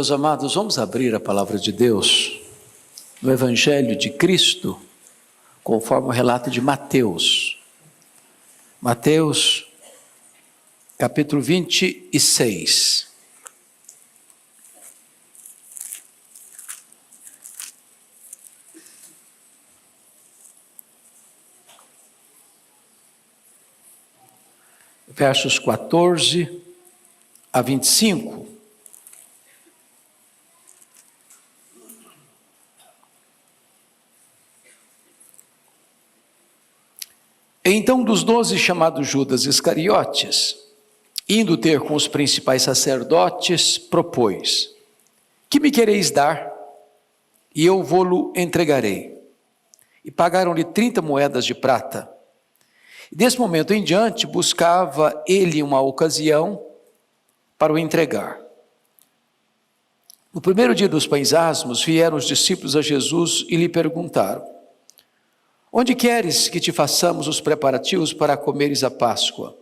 Meus amados, vamos abrir a palavra de Deus no Evangelho de Cristo, conforme o relato de Mateus. Mateus, capítulo 26. Versos 14 a 25. Então, dos 12 chamado Judas Iscariotes, indo ter com os principais sacerdotes, propôs: que me quereis dar? E eu vô-lo entregarei. E pagaram-lhe 30 moedas de prata. E desse momento em diante, buscava ele uma ocasião para o entregar. No primeiro dia dos pães asmos, vieram os discípulos a Jesus e lhe perguntaram: onde queres que te façamos os preparativos para comeres a Páscoa?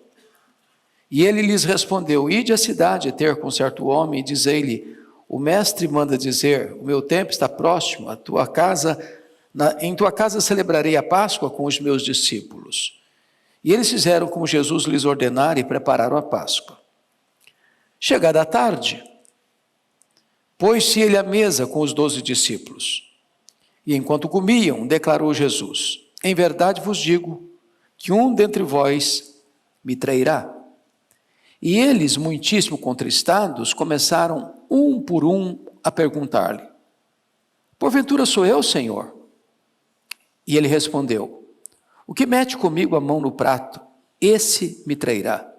E ele lhes respondeu: ide à cidade ter com certo homem e dizei-lhe: o mestre manda dizer, o meu tempo está próximo, em tua casa celebrarei a Páscoa com os meus discípulos. E eles fizeram como Jesus lhes ordenara e prepararam a Páscoa. Chegada a tarde, pôs-se ele à mesa com os 12 discípulos. E enquanto comiam, declarou Jesus: em verdade vos digo que um dentre vós me trairá. E eles, muitíssimo contristados, começaram um por um a perguntar-lhe: porventura sou eu, Senhor? E ele respondeu: o que mete comigo a mão no prato, esse me trairá.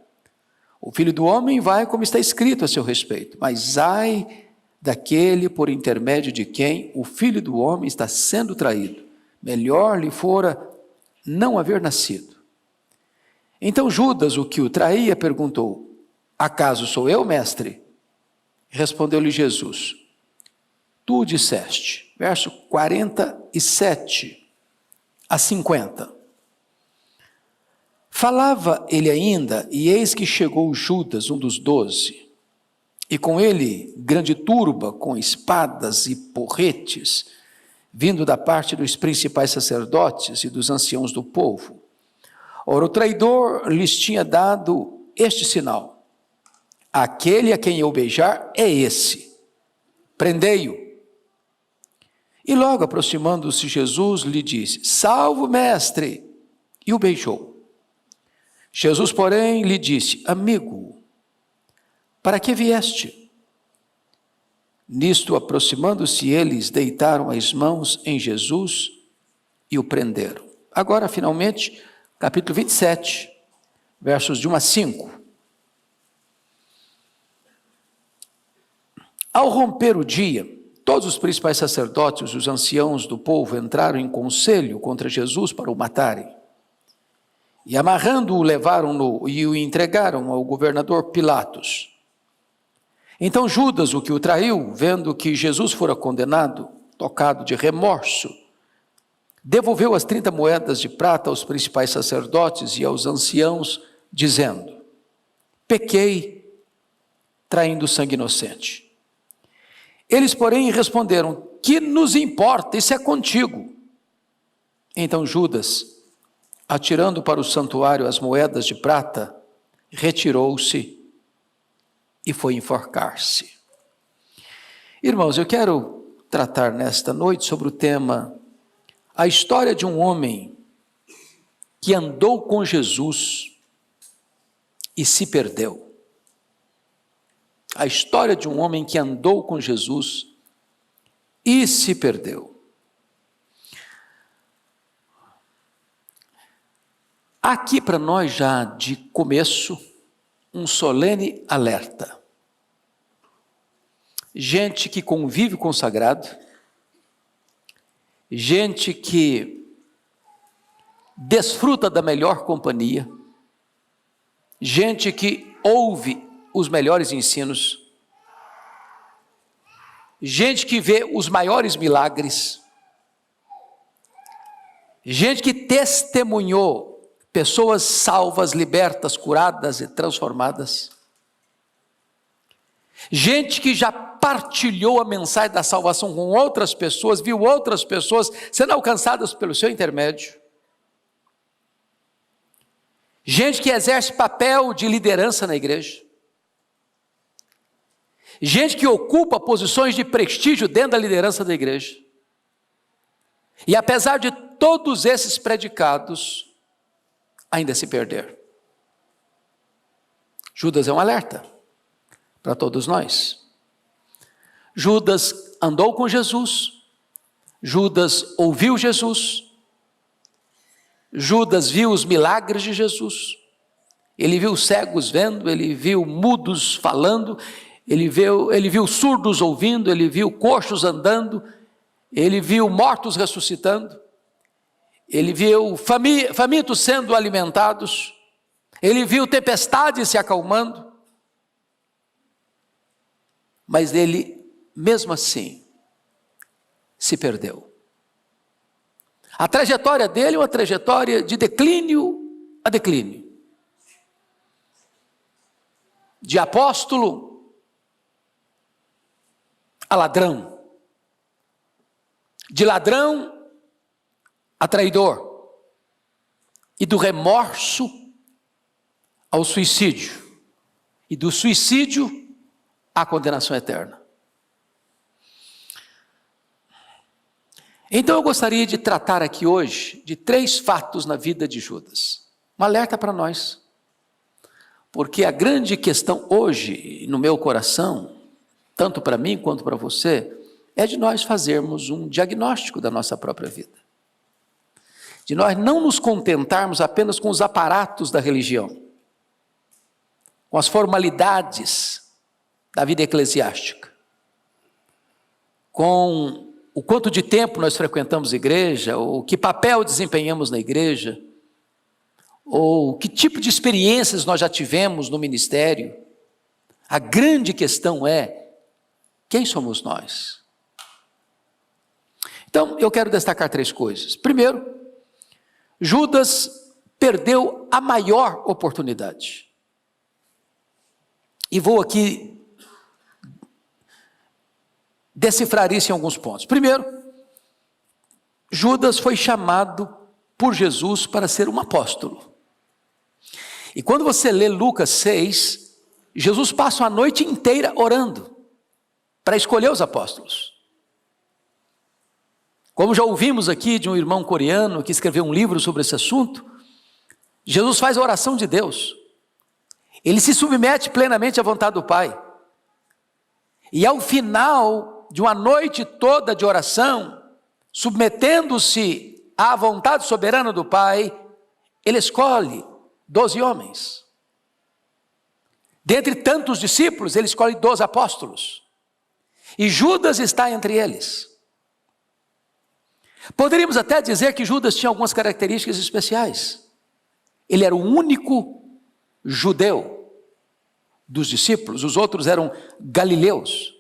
O Filho do Homem vai como está escrito a seu respeito, mas ai daquele por intermédio de quem o Filho do Homem está sendo traído. Melhor lhe fora não haver nascido. Então Judas, o que o traía, perguntou: acaso sou eu, mestre? Respondeu-lhe Jesus: tu disseste. Verso 47 a 50. Falava ele ainda, e eis que chegou Judas, um dos 12, e com ele grande turba, com espadas e porretes, vindo da parte dos principais sacerdotes e dos anciãos do povo. Ora, o traidor lhes tinha dado este sinal: aquele a quem eu beijar é esse, prendei-o. E logo aproximando-se Jesus, lhe disse: salve, mestre, e o beijou. Jesus, porém, lhe disse: amigo, para que vieste? Nisto, aproximando-se eles, deitaram as mãos em Jesus e o prenderam. Agora, finalmente, capítulo 27, versos de 1 a 5. Ao romper o dia, todos os principais sacerdotes e os anciãos do povo entraram em conselho contra Jesus para o matarem. E amarrando-o, levaram-no e o entregaram ao governador Pilatos. Então Judas, o que o traiu, vendo que Jesus fora condenado, tocado de remorso, devolveu as 30 moedas de prata aos principais sacerdotes e aos anciãos, dizendo: pequei, traindo sangue inocente. Eles, porém, responderam: que nos importa, isso é contigo. Então Judas, atirando para o santuário as moedas de prata, retirou-se e foi enforcar-se. Irmãos, eu quero tratar nesta noite sobre o tema: a história de um homem que andou com Jesus e se perdeu. A história de um homem que andou com Jesus e se perdeu. Aqui para nós já de começo, um solene alerta. Gente que convive com o sagrado, gente que desfruta da melhor companhia, gente que ouve os melhores ensinos, gente que vê os maiores milagres, gente que testemunhou pessoas salvas, libertas, curadas e transformadas. gente que já partilhou a mensagem da salvação com outras pessoas, viu outras pessoas sendo alcançadas pelo seu intermédio, gente que exerce papel de liderança na igreja, gente que ocupa posições de prestígio dentro da liderança da igreja. E apesar de todos esses predicados, ainda se perder. Judas é um alerta para todos nós. Judas andou com Jesus, Judas ouviu Jesus, Judas viu os milagres de Jesus, ele viu cegos vendo, ele viu mudos falando, ele viu surdos ouvindo, ele viu coxos andando, ele viu mortos ressuscitando, ele viu famintos sendo alimentados, ele viu tempestades se acalmando, mas ele, mesmo assim, se perdeu. A trajetória dele é uma trajetória de declínio a declínio. De apóstolo a ladrão. De ladrão a traidor. E do remorso ao suicídio. E do suicídio à condenação eterna. Então eu gostaria de tratar aqui hoje de 3 fatos na vida de Judas. Um alerta para nós. Porque a grande questão hoje, no meu coração, tanto para mim quanto para você, é de nós fazermos um diagnóstico da nossa própria vida. De nós não nos contentarmos apenas com os aparatos da religião, com as formalidades da vida eclesiástica, com o quanto de tempo nós frequentamos a igreja, ou que papel desempenhamos na igreja, ou que tipo de experiências nós já tivemos no ministério. A grande questão é, quem somos nós? Então, eu quero destacar 3 coisas. Primeiro, Judas perdeu a maior oportunidade. E vou aqui decifrar isso em alguns pontos. Primeiro, Judas foi chamado por Jesus para ser um apóstolo. E quando você lê Lucas 6, Jesus passa a noite inteira orando para escolher os apóstolos. Como já ouvimos aqui de um irmão coreano que escreveu um livro sobre esse assunto, Jesus faz a oração de Deus. Ele se submete plenamente à vontade do Pai. E ao final de uma noite toda de oração, submetendo-se à vontade soberana do Pai, ele escolhe 12 homens. Dentre tantos discípulos, ele escolhe 12 apóstolos. E Judas está entre eles. Poderíamos até dizer que Judas tinha algumas características especiais. Ele era o único judeu dos discípulos, os outros eram galileus.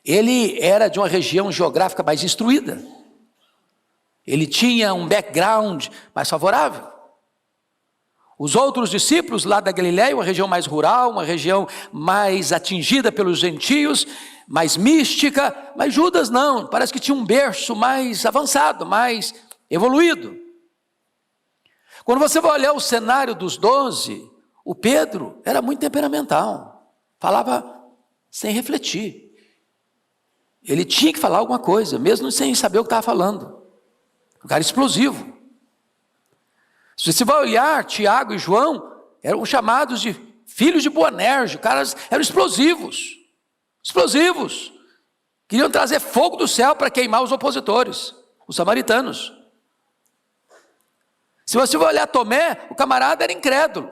Ele era de uma região geográfica mais instruída. Ele tinha um background mais favorável. Os outros discípulos lá da Galileia, uma região mais rural, uma região mais atingida pelos gentios, mais mística, mas Judas não, parece que tinha um berço mais avançado, mais evoluído. Quando você vai olhar o cenário dos 12, o Pedro era muito temperamental, falava sem refletir. Ele tinha que falar alguma coisa, mesmo sem saber o que estava falando. Um cara explosivo. Se você vai olhar, Tiago e João eram chamados de filhos de Boanerges, caras eram explosivos. Explosivos. Queriam trazer fogo do céu para queimar os opositores, os samaritanos. Se você vai olhar Tomé, o camarada era incrédulo.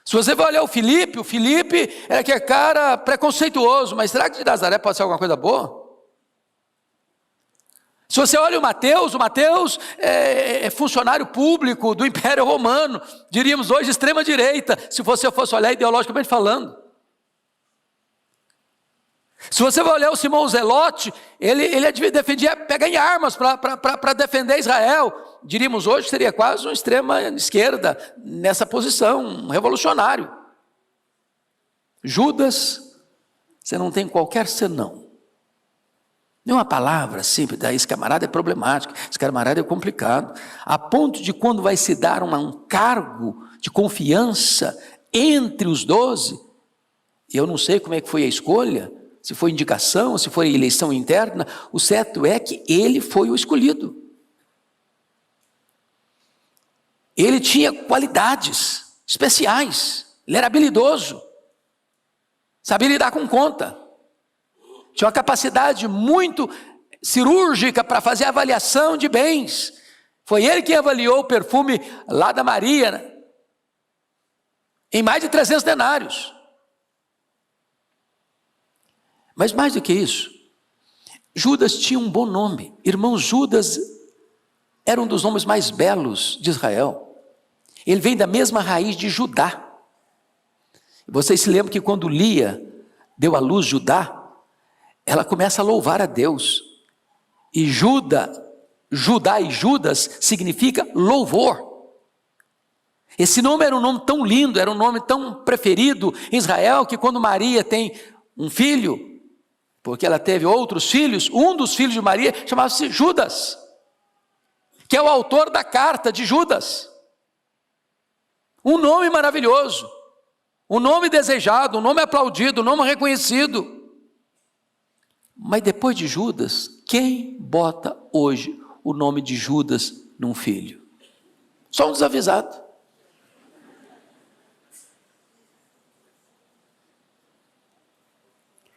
Se você vai olhar o Filipe era aquele cara preconceituoso, mas será que de Nazaré pode ser alguma coisa boa? Se você olha o Mateus é funcionário público do Império Romano, diríamos hoje extrema direita, se você fosse olhar ideologicamente falando. Se você vai olhar o Simão Zelote, ele defendia pegar em armas para defender Israel. Diríamos hoje seria quase uma extrema esquerda nessa posição, um revolucionário. Judas, você não tem qualquer senão. Nenhuma palavra simples, esse camarada é problemático, esse camarada é complicado, a ponto de quando vai se dar um cargo de confiança entre os 12, eu não sei como é que foi a escolha, se foi indicação, se foi eleição interna, o certo é que ele foi o escolhido. Ele tinha qualidades especiais, ele era habilidoso, sabia lidar com conta, tinha uma capacidade muito cirúrgica para fazer avaliação de bens. Foi ele que avaliou o perfume lá da Maria, né? Em mais de 300 denários. Mas mais do que isso, Judas tinha um bom nome. Irmão, Judas era um dos nomes mais belos de Israel. Ele vem da mesma raiz de Judá. Vocês se lembram que quando Lia deu à luz Judá, ela começa a louvar a Deus. E Judá e Judas significa louvor. Esse nome era um nome tão lindo, era um nome tão preferido em Israel, que quando Maria tem um filho, porque ela teve outros filhos, um dos filhos de Maria chamava-se Judas, que é o autor da carta de Judas. Um nome maravilhoso, um nome desejado, um nome aplaudido, um nome reconhecido. Mas depois de Judas, quem bota hoje o nome de Judas num filho? Só um desavisado.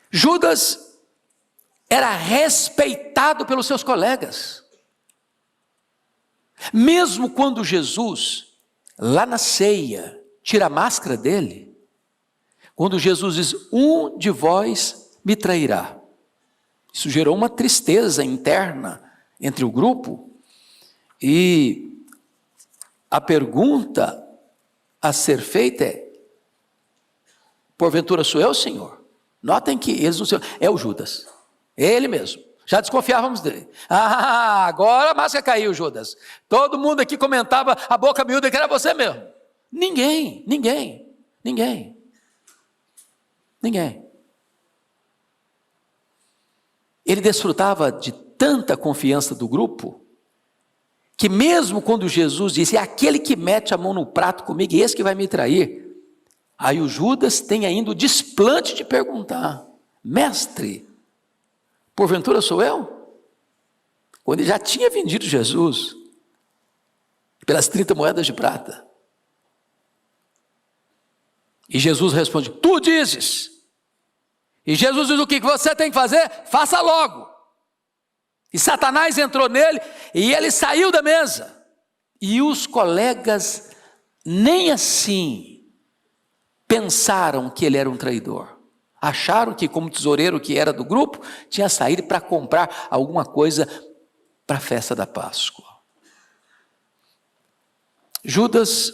Judas era respeitado pelos seus colegas. Mesmo quando Jesus, lá na ceia, tira a máscara dele, quando Jesus diz, um de vós me trairá. Isso gerou uma tristeza interna entre o grupo, e a pergunta a ser feita é, porventura sou eu, Senhor? Notem que eles não são, é o Judas, é ele mesmo, já desconfiávamos dele. Agora a máscara caiu, Judas. Todo mundo aqui comentava a boca miúda que era você mesmo. Ninguém. Ele desfrutava de tanta confiança do grupo, que mesmo quando Jesus disse, é aquele que mete a mão no prato comigo, e esse que vai me trair, aí o Judas tem ainda o desplante de perguntar, mestre, porventura sou eu? Quando ele já tinha vendido Jesus, pelas 30 moedas de prata. E Jesus responde, tu dizes. E Jesus diz, o que você tem que fazer? Faça logo. E Satanás entrou nele, e ele saiu da mesa. E os colegas nem assim pensaram que ele era um traidor. Acharam que, como tesoureiro que era do grupo, tinha saído para comprar alguma coisa para a festa da Páscoa. Judas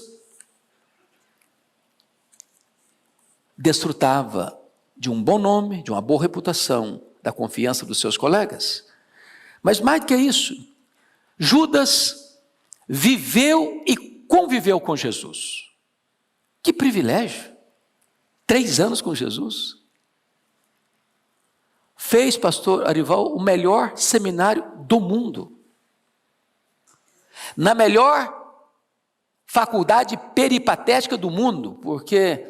desfrutava de um bom nome, de uma boa reputação, da confiança dos seus colegas. Mas mais do que isso, Judas viveu e conviveu com Jesus. Que privilégio! 3 anos com Jesus. Fez, pastor Arival, o melhor seminário do mundo. Na melhor faculdade peripatética do mundo, porque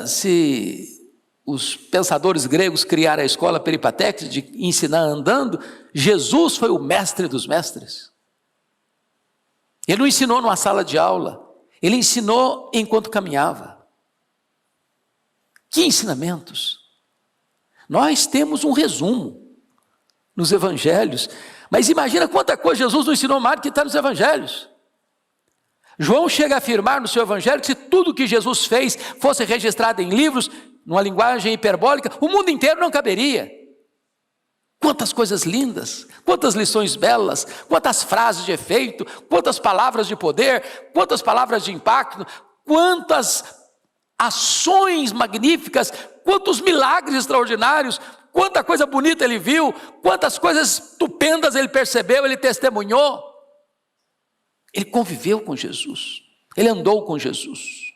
se os pensadores gregos criaram a escola peripatética de ensinar andando, Jesus foi o mestre dos mestres. Ele não ensinou numa sala de aula, ele ensinou enquanto caminhava. Que ensinamentos! Nós temos um resumo nos evangelhos, mas imagina quanta coisa Jesus não ensinou mais do que está nos evangelhos. João chega a afirmar no seu evangelho que se tudo que Jesus fez fosse registrado em livros, numa linguagem hiperbólica, o mundo inteiro não caberia. Quantas coisas lindas, quantas lições belas, quantas frases de efeito, quantas palavras de poder, quantas palavras de impacto, quantas ações magníficas, quantos milagres extraordinários, quanta coisa bonita ele viu, quantas coisas estupendas ele percebeu, ele testemunhou. Ele conviveu com Jesus, ele andou com Jesus.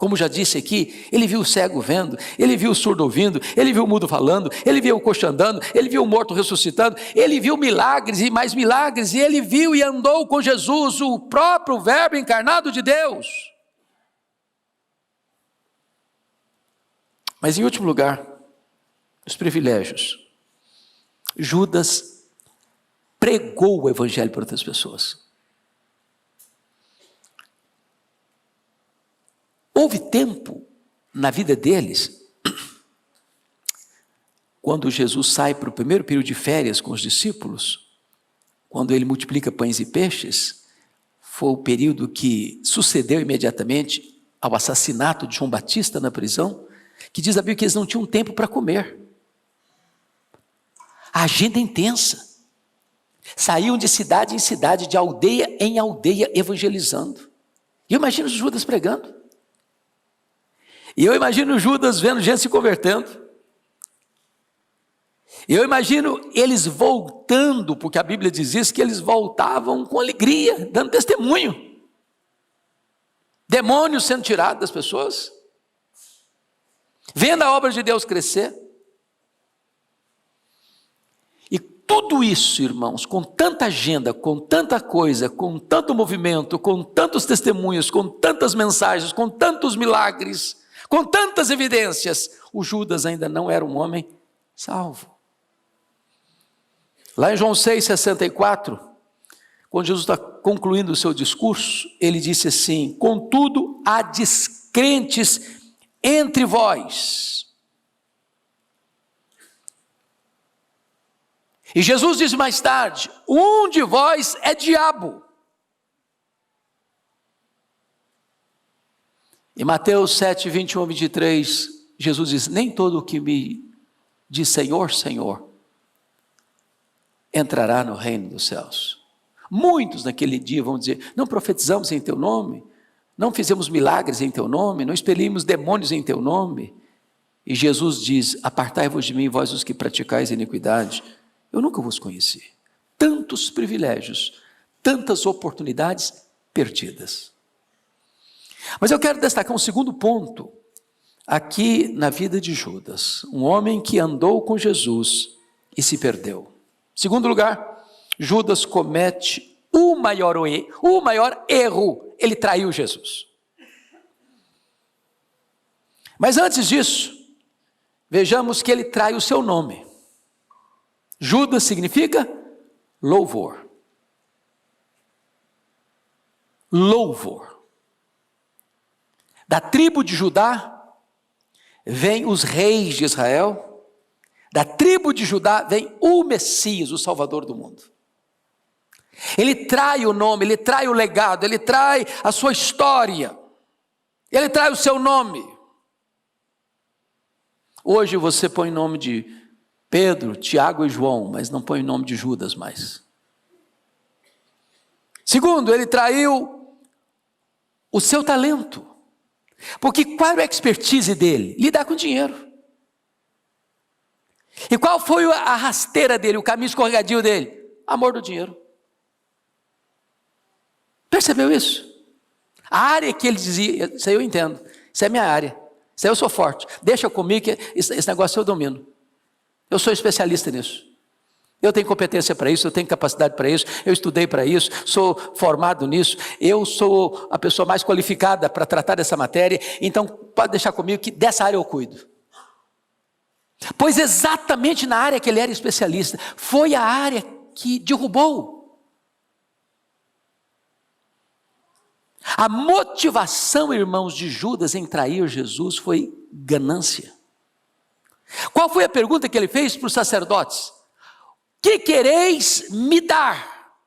Como já disse aqui, ele viu o cego vendo, ele viu o surdo ouvindo, ele viu o mudo falando, ele viu o coxo andando, ele viu o morto ressuscitando, ele viu milagres e mais milagres, e ele viu e andou com Jesus, o próprio Verbo encarnado de Deus. Mas em último lugar, os privilégios. Judas pregou o evangelho para outras pessoas. Houve tempo na vida deles, quando Jesus sai para o primeiro período de férias com os discípulos, quando ele multiplica pães e peixes, foi o período que sucedeu imediatamente ao assassinato de João Batista na prisão, que diz a Bíblia que eles não tinham tempo para comer. A agenda é intensa. Saíam de cidade em cidade, de aldeia em aldeia, evangelizando. E eu imagino os Judas pregando. E eu imagino Judas vendo gente se convertendo. E eu imagino eles voltando, porque a Bíblia diz isso, que eles voltavam com alegria, dando testemunho. Demônios sendo tirados das pessoas. Vendo a obra de Deus crescer. E tudo isso, irmãos, com tanta agenda, com tanta coisa, com tanto movimento, com tantos testemunhos, com tantas mensagens, com tantos milagres, com tantas evidências, o Judas ainda não era um homem salvo. Lá em João 6,64, quando Jesus está concluindo o seu discurso, ele disse assim: contudo, há descrentes entre vós. E Jesus diz mais tarde: um de vós é diabo. Em Mateus 7, 21 a 23, Jesus diz: nem todo o que me diz Senhor, Senhor, entrará no reino dos céus. Muitos naquele dia vão dizer: não profetizamos em teu nome, não fizemos milagres em teu nome, não expelimos demônios em teu nome. E Jesus diz: apartai-vos de mim, vós os que praticais iniquidade, eu nunca vos conheci. Tantos privilégios, tantas oportunidades perdidas. Mas eu quero destacar um segundo ponto aqui na vida de Judas, um homem que andou com Jesus e se perdeu. Segundo lugar, Judas comete o maior erro, ele traiu Jesus. Mas antes disso, vejamos que ele trai o seu nome. Judas significa louvor. Louvor. Da tribo de Judá vem os reis de Israel, da tribo de Judá vem o Messias, o Salvador do mundo. Ele trai o nome, ele trai o legado, ele trai a sua história, ele trai o seu nome. Hoje você põe o nome de Pedro, Tiago e João, mas não põe o nome de Judas mais. Segundo, ele traiu o seu talento. Porque qual era a expertise dele? Lidar com dinheiro. E qual foi a rasteira dele, o caminho escorregadio dele? Amor do dinheiro. Percebeu isso? A área que ele dizia: isso aí eu entendo, isso é minha área, isso aí eu sou forte, deixa comigo que esse negócio eu domino. Eu sou especialista nisso. Eu tenho competência para isso, eu tenho capacidade para isso, eu estudei para isso, sou formado nisso, eu sou a pessoa mais qualificada para tratar dessa matéria, então pode deixar comigo que dessa área eu cuido. Pois exatamente na área que ele era especialista, foi a área que derrubou. A motivação, irmãos, de Judas em trair Jesus foi ganância. Qual foi a pergunta que ele fez para os sacerdotes? Que quereis me dar?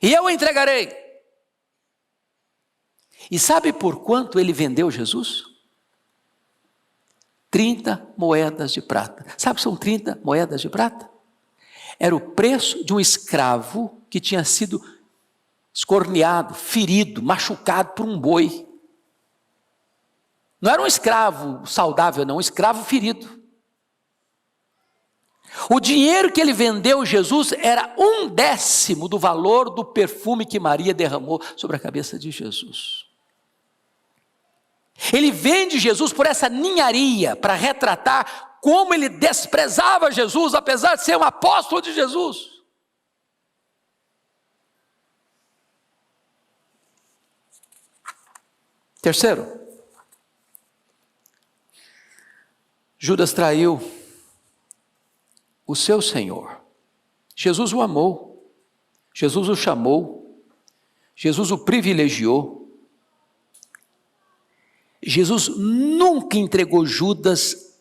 E eu entregarei. E sabe por quanto ele vendeu Jesus? 30 moedas de prata. Sabe o que são 30 moedas de prata? Era o preço de um escravo que tinha sido escorneado, ferido, machucado por um boi. Não era um escravo saudável, não, um escravo ferido. O dinheiro que ele vendeu Jesus era 1/10 do valor do perfume que Maria derramou sobre a cabeça de Jesus. Ele vende Jesus por essa ninharia, para retratar como ele desprezava Jesus, apesar de ser um apóstolo de Jesus. Terceiro, Judas traiu o seu Senhor. Jesus o amou, Jesus o chamou, Jesus o privilegiou. Jesus nunca entregou Judas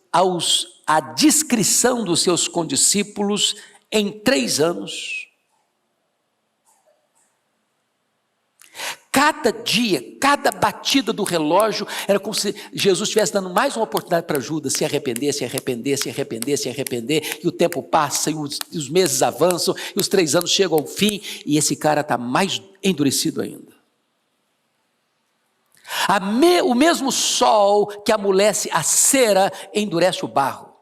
à discrição dos seus condiscípulos em 3 anos. Cada dia, cada batida do relógio, era como se Jesus estivesse dando mais uma oportunidade para Judas se arrepender, se arrepender, se arrepender, se arrepender, e o tempo passa, e os meses avançam, e os 3 anos chegam ao fim, e esse cara está mais endurecido ainda. O mesmo sol que amolece a cera, endurece o barro.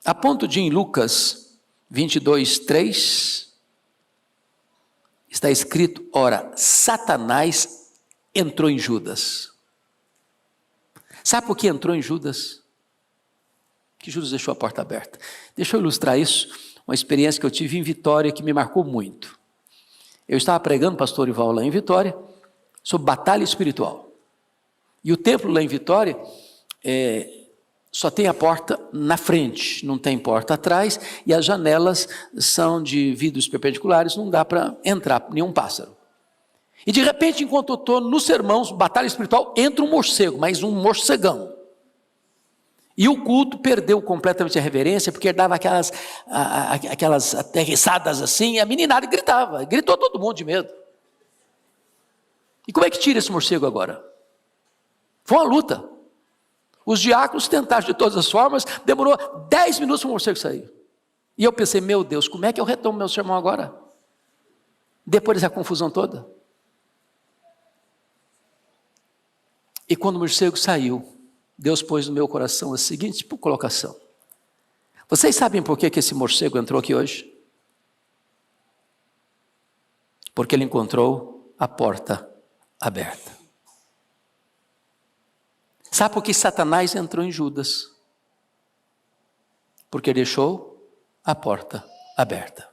A ponto de em Lucas 22:3, está escrito, ora, Satanás entrou em Judas. Sabe por que entrou em Judas? Que Judas deixou a porta aberta. Deixa eu ilustrar isso, uma experiência que eu tive em Vitória que me marcou muito. Eu estava pregando, pastor Ival, lá em Vitória, sobre batalha espiritual. E o templo lá em Vitória só tem a porta na frente, não tem porta atrás, e as janelas são de vidros perpendiculares, não dá para entrar nenhum pássaro. E de repente, enquanto eu estou no sermão, batalha espiritual, entra um morcego, mas um morcegão. E o culto perdeu completamente a reverência, porque dava aquelas aterrissadas assim, e a meninada gritava, gritou todo mundo de medo. E como é que tira esse morcego agora? Foi uma luta. Os diáconos tentaram de todas as formas, demorou 10 minutos para o morcego sair. E eu pensei, meu Deus, como é que eu retomo meu sermão agora? Depois dessa confusão toda. E quando o morcego saiu, Deus pôs no meu coração a seguinte colocação. Vocês sabem por que esse morcego entrou aqui hoje? Porque ele encontrou a porta aberta. Sabe por que Satanás entrou em Judas? Porque deixou a porta aberta.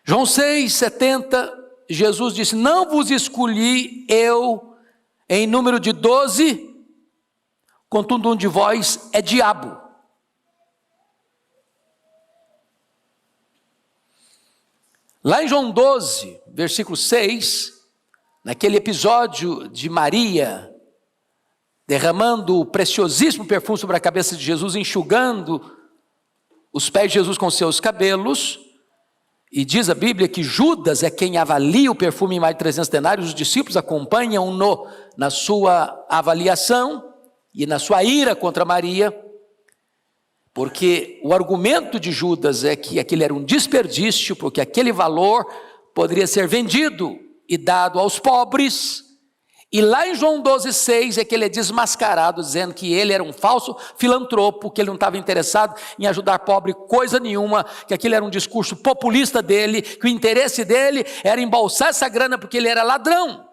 João 6,70, Jesus disse, não vos escolhi eu em número de 12, contudo um de vós é diabo. Lá em João 12, versículo 6, naquele episódio de Maria, derramando o preciosíssimo perfume sobre a cabeça de Jesus, enxugando os pés de Jesus com seus cabelos, e diz a Bíblia que Judas é quem avalia o perfume em mais de 300 denários, os discípulos acompanham-no na sua avaliação e na sua ira contra Maria, porque o argumento de Judas é que aquele era um desperdício, porque aquele valor poderia ser vendido e dado aos pobres. E lá em João 12,6 é que ele é desmascarado, dizendo que ele era um falso filantropo, que ele não estava interessado em ajudar pobre coisa nenhuma, que aquele era um discurso populista dele, que o interesse dele era embolsar essa grana porque ele era ladrão.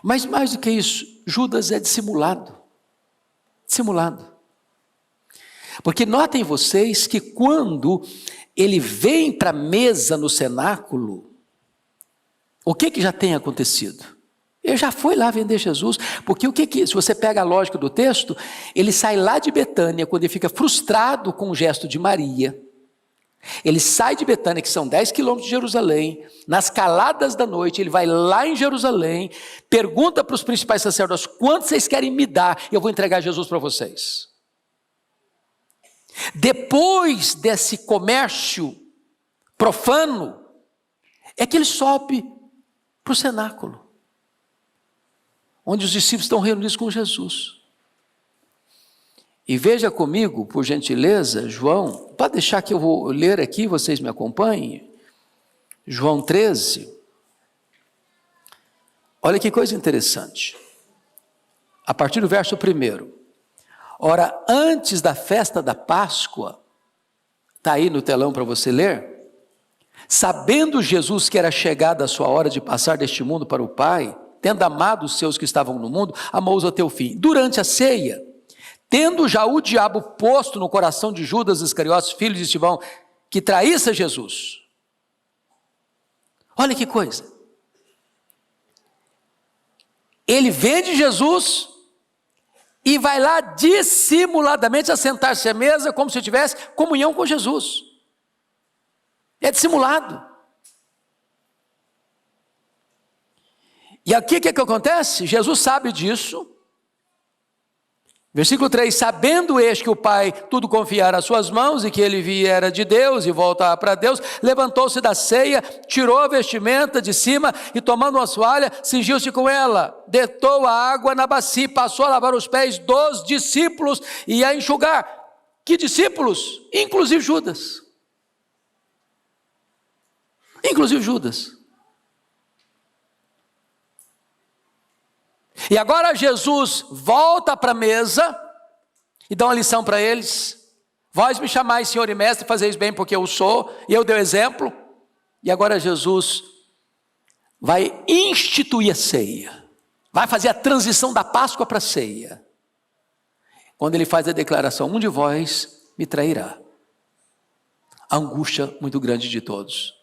Mas mais do que isso, Judas é dissimulado. Dissimulado. Porque notem vocês que quando ele vem para a mesa no cenáculo, o que já tem acontecido? Ele já foi lá vender Jesus, porque se você pega a lógica do texto, ele sai lá de Betânia, quando ele fica frustrado com o gesto de Maria, ele sai de Betânia, que são 10 quilômetros de Jerusalém, nas caladas da noite, ele vai lá em Jerusalém, pergunta para os principais sacerdotes, quanto vocês querem me dar, e eu vou entregar Jesus para vocês. Depois desse comércio profano, é que ele sobe para o cenáculo, onde os discípulos estão reunidos com Jesus. E veja comigo, por gentileza, João, pode deixar que eu vou ler aqui, vocês me acompanhem. João 13. Olha que coisa interessante. A partir do verso 1. Ora, antes da festa da Páscoa, está aí no telão para você ler, sabendo Jesus que era chegada a sua hora de passar deste mundo para o Pai, tendo amado os seus que estavam no mundo, amou-os até o fim. Durante a ceia, tendo já o diabo posto no coração de Judas Iscariotes, filho de Estivão, que traísse a Jesus. Olha que coisa. Ele vende Jesus e vai lá dissimuladamente assentar-se à mesa como se tivesse comunhão com Jesus. É dissimulado. E aqui o que acontece? Jesus sabe disso. Versículo 3, sabendo este que o Pai tudo confiara às suas mãos e que ele viera de Deus e voltava para Deus, levantou-se da ceia, tirou a vestimenta de cima e tomando uma toalha, cingiu-se com ela, deitou a água na bacia, passou a lavar os pés dos discípulos e a enxugar. Que discípulos? Inclusive Judas. Inclusive Judas. E agora Jesus volta para a mesa e dá uma lição para eles. Vós me chamais Senhor e Mestre, fazeis bem porque eu sou, e eu dei o exemplo. E agora Jesus vai instituir a ceia, vai fazer a transição da Páscoa para a ceia. Quando ele faz a declaração, um de vós me trairá. A angústia muito grande de todos.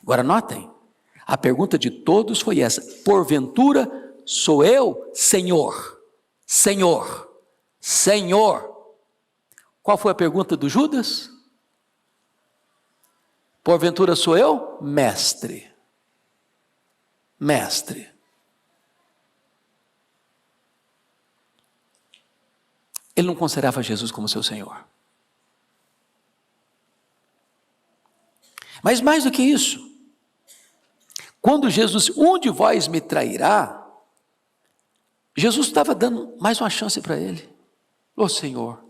Agora notem, a pergunta de todos foi essa: porventura sou eu, Senhor? Senhor, Senhor. Qual foi a pergunta do Judas? Porventura sou eu, Mestre? Mestre. Ele não considerava Jesus como seu Senhor. Mas mais do que isso, quando Jesus, um de vós me trairá, Jesus estava dando mais uma chance para ele. Ô Senhor,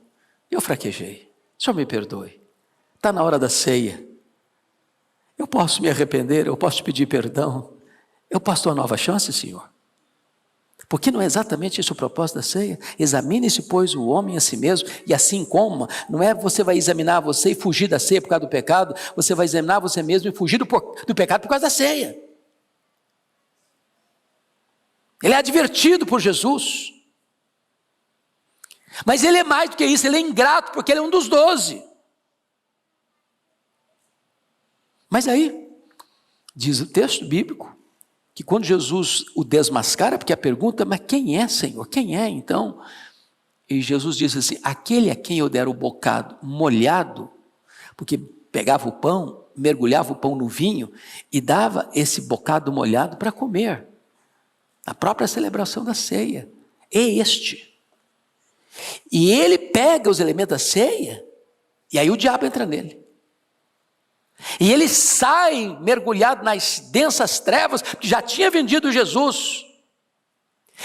eu fraquejei, o Senhor me perdoe, está na hora da ceia, eu posso me arrepender, eu posso te pedir perdão, eu posso dar uma nova chance, Senhor? Porque não é exatamente esse o propósito da ceia? Examine-se, pois, o homem a si mesmo, e assim coma. Não é você vai examinar você e fugir da ceia por causa do pecado, você vai examinar você mesmo e fugir do pecado por causa da ceia. Ele é advertido por Jesus. Mas ele é mais do que isso, ele é ingrato, porque ele é um dos 12. Mas aí, diz o texto bíblico, que quando Jesus o desmascara, porque a pergunta, mas quem é, Senhor? Quem é, então? E Jesus disse assim, aquele a quem eu der o bocado molhado, porque pegava o pão, mergulhava o pão no vinho, e dava esse bocado molhado para comer. A própria celebração da ceia é este. E ele pega os elementos da ceia, e aí o diabo entra nele. E ele sai mergulhado nas densas trevas, que já tinha vendido Jesus.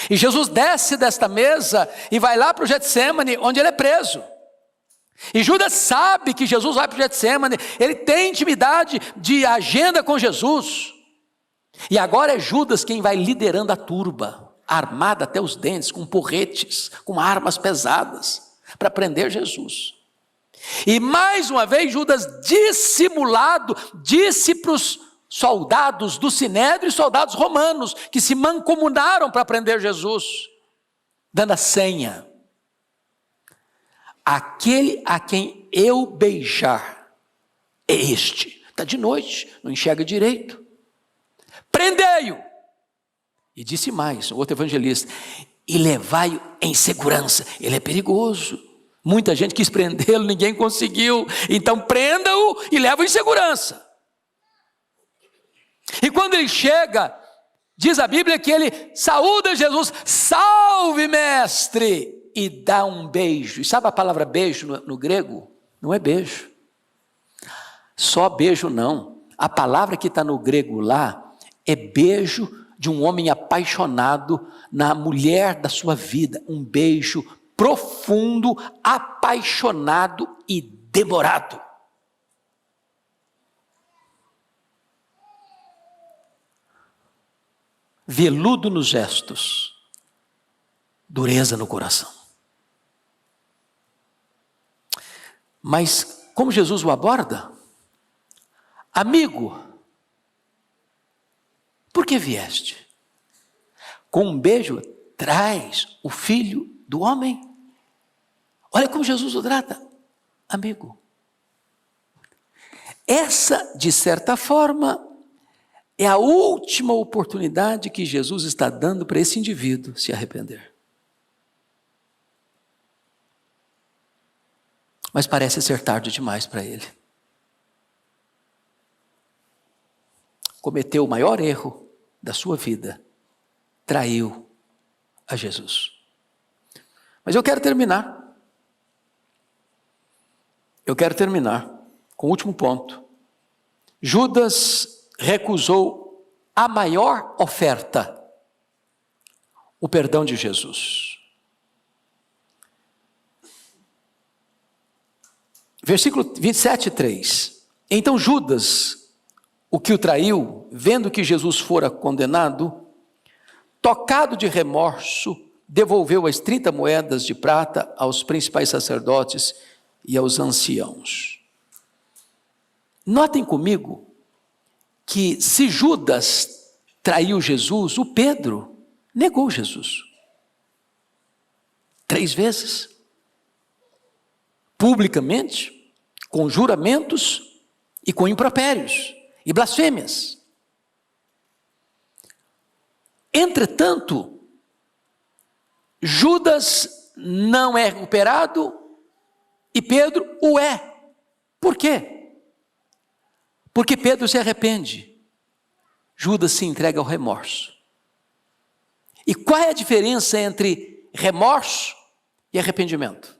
E Jesus desce desta mesa e vai lá para o Getsêmani, onde ele é preso. E Judas sabe que Jesus vai para o Getsêmani, ele tem intimidade de agenda com Jesus. E agora é Judas quem vai liderando a turba, armada até os dentes, com porretes, com armas pesadas, para prender Jesus. E mais uma vez Judas, dissimulado, disse para os soldados do Sinédrio e soldados romanos, que se mancomunaram para prender Jesus, dando a senha: aquele a quem eu beijar é este. Está de noite, não enxerga direito. Prendei-o. E disse mais, o outro evangelista, e levai-o em segurança, ele é perigoso. Muita gente quis prendê-lo, ninguém conseguiu, então prenda-o e leva-o em segurança. E quando ele chega, diz a Bíblia que ele saúda Jesus, salve mestre, e dá um beijo. E sabe a palavra beijo no grego? Não é beijo, só beijo não. A palavra que está no grego lá, é beijo de um homem apaixonado na mulher da sua vida, um beijo profundo, apaixonado e demorado. Veludo nos gestos, dureza no coração. Mas como Jesus o aborda? Amigo, por que vieste? Com um beijo, traz o filho do homem. Olha como Jesus o trata, amigo. Essa, de certa forma, é a última oportunidade que Jesus está dando para esse indivíduo se arrepender. Mas parece ser tarde demais para ele. Cometeu o maior erro da sua vida. Traiu a Jesus. Mas eu quero terminar. Eu quero terminar com o último ponto. Judas recusou a maior oferta, o perdão de Jesus. Versículo 27:3. Então Judas, o que o traiu, vendo que Jesus fora condenado, tocado de remorso, devolveu as 30 moedas de prata aos principais sacerdotes e aos anciãos. Notem comigo que se Judas traiu Jesus, o Pedro negou Jesus. 3 vezes. Publicamente, com juramentos e com impropérios e blasfêmias. Entretanto, Judas não é recuperado e Pedro o é. Por quê? Porque Pedro se arrepende. Judas se entrega ao remorso. E qual é a diferença entre remorso e arrependimento?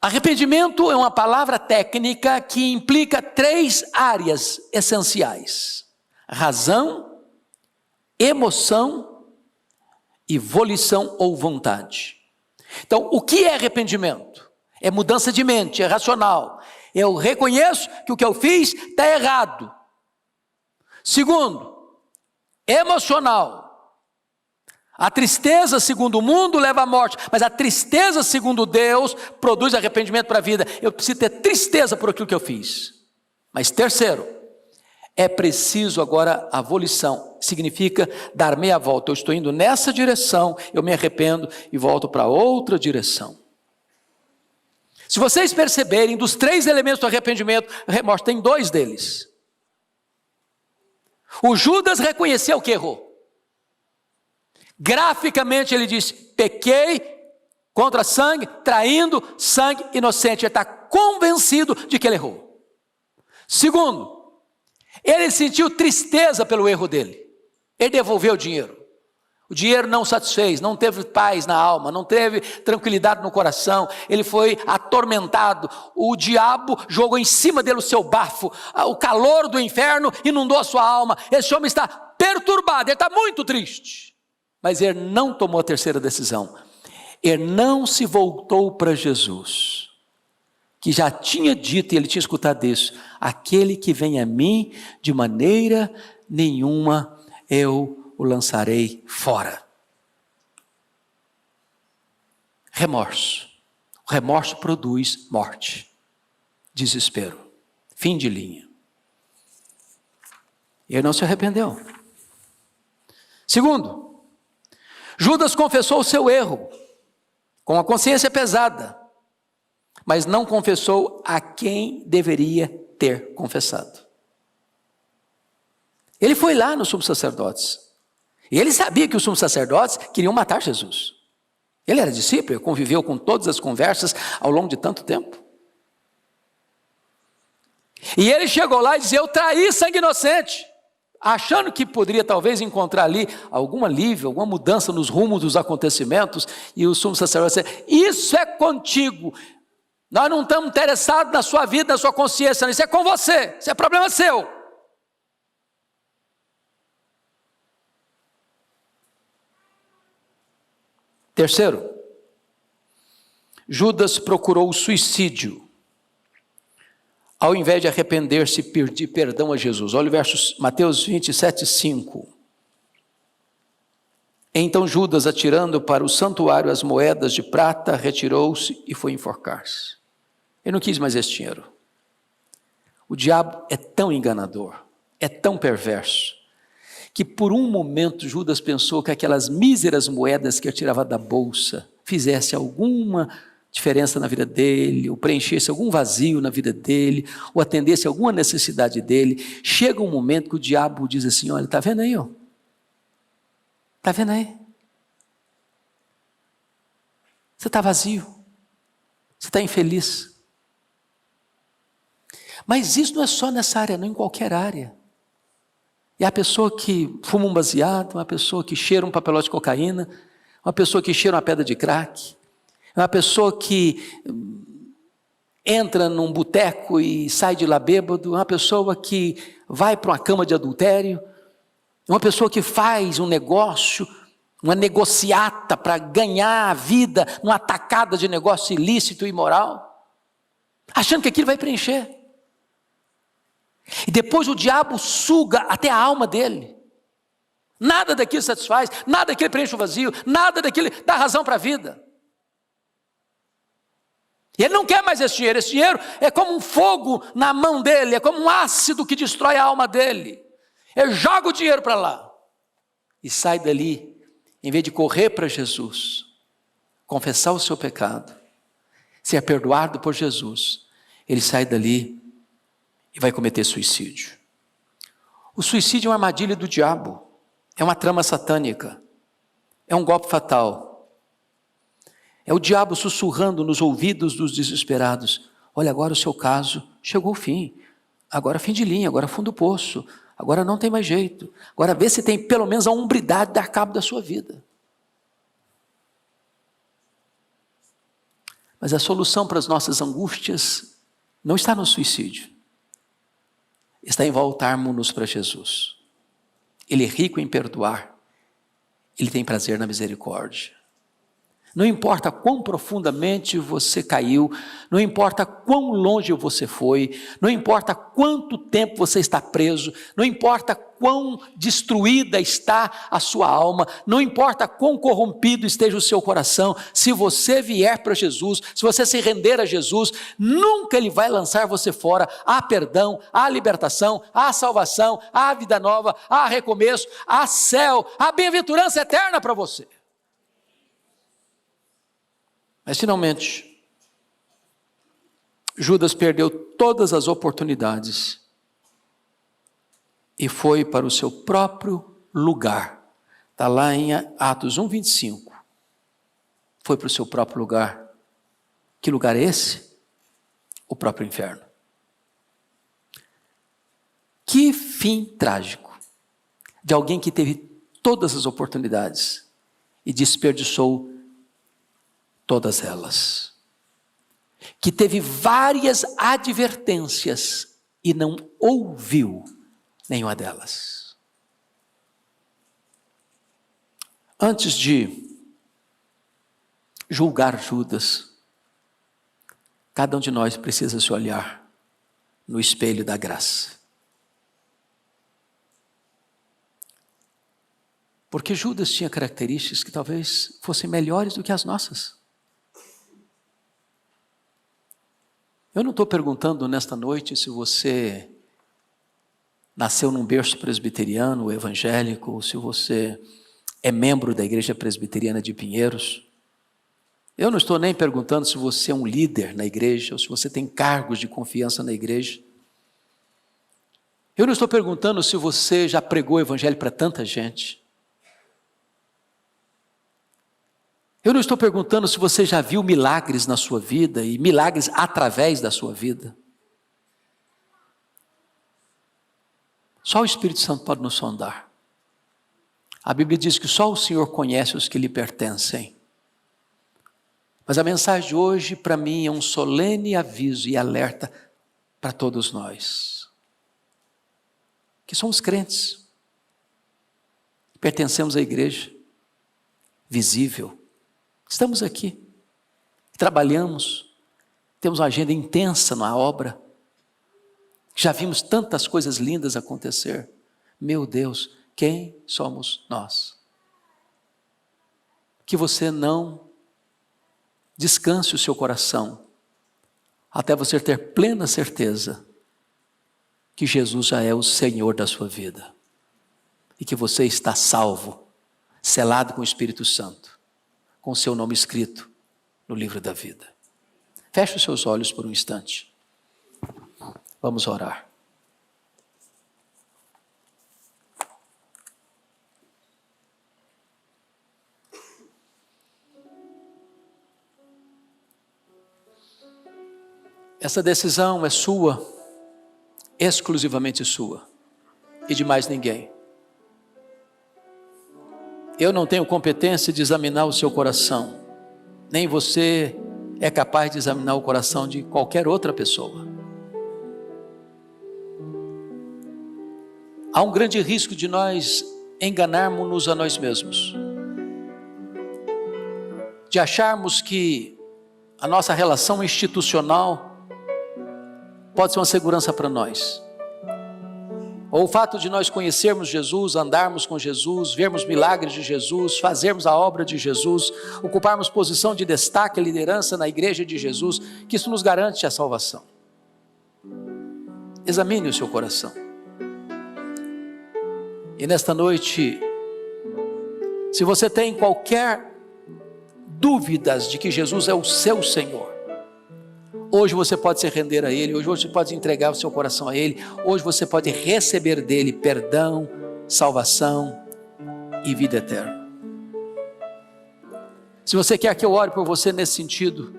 Arrependimento é uma palavra técnica que implica 3 áreas essenciais: razão, emoção e volição ou vontade. Então, o que é arrependimento? É mudança de mente, é racional. Eu reconheço que o que eu fiz está errado. Segundo, emocional. A tristeza, segundo o mundo, leva à morte, mas a tristeza, segundo Deus, produz arrependimento para a vida. Eu preciso ter tristeza por aquilo que eu fiz. Mas terceiro, é preciso agora a volição. Significa dar meia volta. Eu estou indo nessa direção, eu me arrependo e volto para outra direção. Se vocês perceberem, dos 3 elementos do arrependimento, o remorso tem 2 deles. O Judas reconheceu que errou. Graficamente ele disse: pequei contra sangue, traindo sangue inocente. Ele está convencido de que ele errou. Segundo, ele sentiu tristeza pelo erro dele. Ele devolveu o dinheiro. O dinheiro não satisfez, não teve paz na alma, não teve tranquilidade no coração. Ele foi atormentado. O diabo jogou em cima dele o seu bafo. O calor do inferno inundou a sua alma. Esse homem está perturbado, ele está muito triste. Mas ele não tomou a terceira decisão. Ele não se voltou para Jesus, que já tinha dito, e ele tinha escutado isso: aquele que vem a mim, de maneira nenhuma eu o lançarei fora. Remorso. O remorso produz morte, desespero, fim de linha. Ele não se arrependeu. Segundo, Judas confessou o seu erro, com a consciência pesada, mas não confessou a quem deveria ter confessado. Ele foi lá nos sumos sacerdotes. E ele sabia que os sumos sacerdotes queriam matar Jesus. Ele era discípulo, conviveu com todas as conversas ao longo de tanto tempo. E ele chegou lá e disse: eu traí sangue inocente, achando que poderia talvez encontrar ali algum alívio, alguma mudança nos rumos dos acontecimentos. E os sumos sacerdotes disseram: isso é contigo, nós não estamos interessados na sua vida, na sua consciência, isso é com você, isso é problema seu. Terceiro, Judas procurou o suicídio, ao invés de arrepender-se e pedir perdão a Jesus. Olha o verso Mateus 27:5. Então Judas, atirando para o santuário as moedas de prata, retirou-se e foi enforcar-se. Ele não quis mais esse dinheiro. O diabo é tão enganador, é tão perverso, que por um momento Judas pensou que aquelas míseras moedas que ele tirava da bolsa fizesse alguma diferença na vida dele, ou preenchesse algum vazio na vida dele, ou atendesse alguma necessidade dele. Chega um momento que o diabo diz assim: olha, está vendo aí? Está vendo aí? Você está vazio, você está infeliz. Mas isso não é só nessa área, não, em qualquer área. E a pessoa que fuma um baseado, uma pessoa que cheira um papelote de cocaína, uma pessoa que cheira uma pedra de crack, uma pessoa que entra num boteco e sai de lá bêbado, uma pessoa que vai para uma cama de adultério, uma pessoa que faz um negócio, uma negociata para ganhar a vida numa tacada de negócio ilícito e imoral, achando que aquilo vai preencher. E depois o diabo suga até a alma dele. Nada daquilo satisfaz, nada daquilo preenche o vazio, nada daquilo dá razão para a vida. E ele não quer mais esse dinheiro. Esse dinheiro é como um fogo na mão dele, é como um ácido que destrói a alma dele. Ele joga o dinheiro para lá e sai dali, em vez de correr para Jesus, confessar o seu pecado, ser perdoado por Jesus, ele sai dali e vai cometer suicídio. O suicídio é uma armadilha do diabo, é uma trama satânica, é um golpe fatal. É o diabo sussurrando nos ouvidos dos desesperados: olha, agora o seu caso chegou ao fim, agora fim de linha, agora fundo do poço, agora não tem mais jeito, agora vê se tem pelo menos a hombridade de dar cabo da sua vida. Mas a solução para as nossas angústias não está no suicídio, está em voltarmos-nos para Jesus. Ele é rico em perdoar, Ele tem prazer na misericórdia. Não importa quão profundamente você caiu, não importa quão longe você foi, não importa quanto tempo você está preso, não importa quão destruída está a sua alma, não importa quão corrompido esteja o seu coração, se você vier para Jesus, se você se render a Jesus, nunca Ele vai lançar você fora. Há perdão, há libertação, há salvação, há vida nova, há recomeço, há céu, há bem-aventurança eterna para você. Mas finalmente, Judas perdeu todas as oportunidades e foi para o seu próprio lugar. Está lá em Atos 1:25. Foi para o seu próprio lugar. Que lugar é esse? O próprio inferno. Que fim trágico de alguém que teve todas as oportunidades e desperdiçou todas elas, que teve várias advertências e não ouviu nenhuma delas. Antes de julgar Judas, cada um de nós precisa se olhar no espelho da graça. Porque Judas tinha características que talvez fossem melhores do que as nossas. Eu não estou perguntando nesta noite se você nasceu num berço presbiteriano ou evangélico, ou se você é membro da Igreja Presbiteriana de Pinheiros. Eu não estou nem perguntando se você é um líder na igreja, ou se você tem cargos de confiança na igreja. Eu não estou perguntando se você já pregou o evangelho para tanta gente. Eu não estou perguntando se você já viu milagres na sua vida e milagres através da sua vida. Só o Espírito Santo pode nos sondar. A Bíblia diz que só o Senhor conhece os que lhe pertencem. Mas a mensagem de hoje, para mim, é um solene aviso e alerta para todos nós, que somos crentes, pertencemos à igreja visível. Estamos aqui, trabalhamos, temos uma agenda intensa na obra, já vimos tantas coisas lindas acontecer. Meu Deus, quem somos nós? que você não descanse o seu coração, até você ter plena certeza que Jesus já é o Senhor da sua vida, e que você está salvo, selado com o Espírito Santo, com o seu nome escrito no livro da vida. Feche os seus olhos por um instante. Vamos orar. Essa decisão é sua, exclusivamente sua, e de mais ninguém. Eu não tenho competência de examinar o seu coração, nem você é capaz de examinar o coração de qualquer outra pessoa. Há um grande risco de nós enganarmos-nos a nós mesmos, de acharmos que a nossa relação institucional pode ser uma segurança para nós, ou o fato de nós conhecermos Jesus, andarmos com Jesus, vermos milagres de Jesus, fazermos a obra de Jesus, ocuparmos posição de destaque, liderança na igreja de Jesus, que isso nos garante a salvação. Examine o seu coração. E nesta noite, se você tem qualquer dúvidas de que Jesus é o seu Senhor, hoje você pode se render a Ele, hoje você pode entregar o seu coração a Ele, hoje você pode receber dEle perdão, salvação e vida eterna. Se você quer que eu ore por você nesse sentido,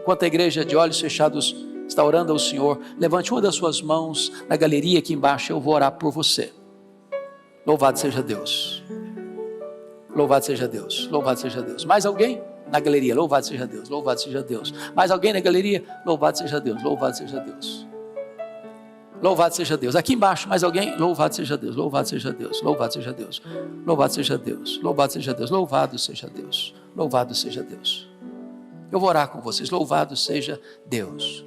enquanto a igreja de olhos fechados está orando ao Senhor, levante uma das suas mãos na galeria aqui embaixo, eu vou orar por você. Louvado seja Deus. Louvado seja Deus. Louvado seja Deus. Mais alguém? Na galeria, louvado seja Deus, louvado seja Deus. Mais alguém na galeria? Louvado seja Deus, louvado seja Deus. Louvado seja Deus. Aqui embaixo, mais alguém? Louvado seja Deus, louvado seja Deus, louvado seja Deus. Louvado seja Deus, louvado seja Deus, louvado seja Deus, louvado seja Deus. Eu vou orar com vocês, louvado seja Deus.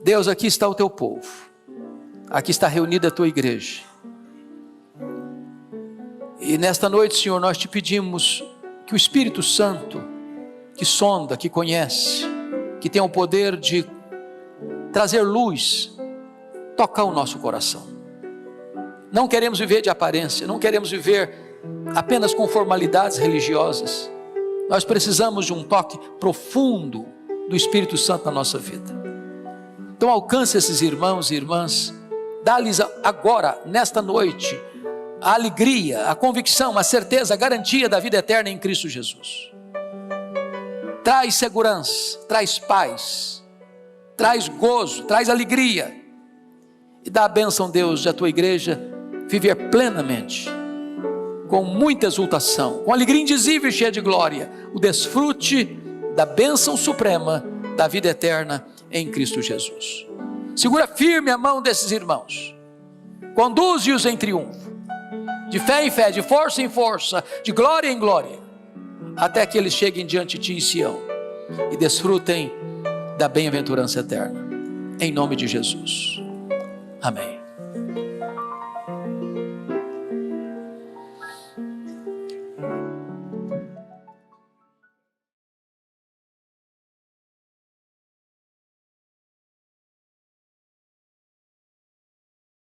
Deus, aqui está o teu povo, aqui está reunida a tua igreja. E nesta noite, Senhor, nós te pedimos que o Espírito Santo, que sonda, que conhece, que tem o poder de trazer luz, tocar o nosso coração. Não queremos viver de aparência, não queremos viver apenas com formalidades religiosas. Nós precisamos de um toque profundo do Espírito Santo na nossa vida. Então alcance esses irmãos e irmãs, dá-lhes agora, nesta noite, a alegria, a convicção, a certeza, a garantia da vida eterna em Cristo Jesus. Traz segurança, traz paz, traz gozo, traz alegria. E dá a bênção, Deus, de a tua igreja viver plenamente, com muita exultação, com alegria indizível e cheia de glória, o desfrute da bênção suprema da vida eterna em Cristo Jesus. Segura firme a mão desses irmãos, conduze-os em triunfo, de fé em fé, de força em força, de glória em glória, até que eles cheguem diante de ti em Sião e desfrutem da bem-aventurança eterna, em nome de Jesus, amém.